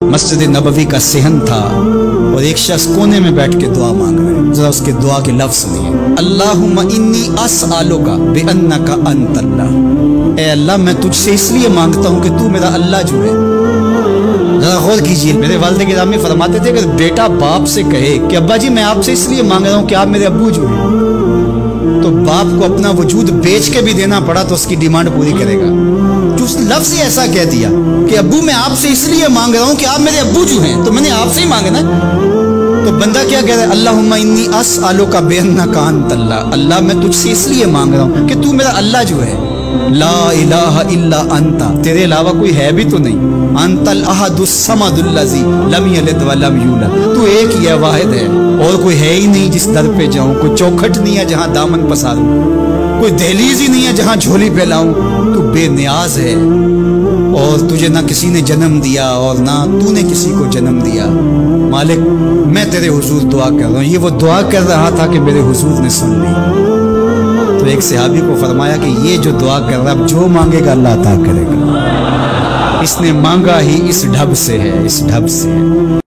मस्जिद नबवी का सेहन था और एक शख्स कोने में बैठ के दुआ मांग रहे हैं। जरा उसके दुआ के लफ्ज सुनिए। अल्लाहुम्मा इन्नी अस्अलुका बिअन्नका अंतल्लाह। ए अल्लाह, मैं तुझसे इसलिए मांगता हूँ कि तू मेरा अल्लाह जो है। जरा गौर कीजिए, मेरे वालिद गिरामी फरमाते थे कि बेटा बाप से कहे कि अब्बा जी मैं आपसे इसलिए मांग रहा हूँ कि आप मेरे अब्बू जो हैं, तो बाप को अपना वजूद बेच के भी देना पड़ा तो उसकी डिमांड पूरी करेगा। जो उस लफ्ज ही ऐसा कह दिया कि अब्बू मैं आपसे इसलिए मांग रहा हूँ कि आप मेरे अब्बू जो हैं, तो मैंने आपसे ही मांगना। तो बंदा क्या कह रहा है? अल्लाहुम्मा इन्नी अस्अलुका बिअन्नका अंतल्लाह। अल्लाह मैं तुझसे इसलिए मांग रहा हूँ कि तू मेरा अल्लाह जो है। ला इलाहा इल्ला अंता, तेरे अलावा कोई है भी तो नहीं। अंतल अहदुस समदुल्लज़ी लम यलिद व लम यूलद, तू एक ही है, वाहिद है, और कोई है ही नहीं जिस दर पे जाऊं। कोई चौखट नहीं है जहां दामन पसारूं, कोई दहलीज ही नहीं है जहां झोली फैलाऊं। तू बेनियाज है और तुझे ना किसी ने जन्म दिया और ना तूने किसी को जन्म दिया। मालिक मैं तेरे हुजूर दुआ कर रहा हूँ। ये वो दुआ कर रहा था कि मेरे हुजूर ने सुन ली। तो एक सहाबी को फरमाया कि ये जो दुआ कर रहा है, अब जो मांगेगा अल्लाह अता करेगा। इसने मांगा ही इस ढब से है, इस ढब से है।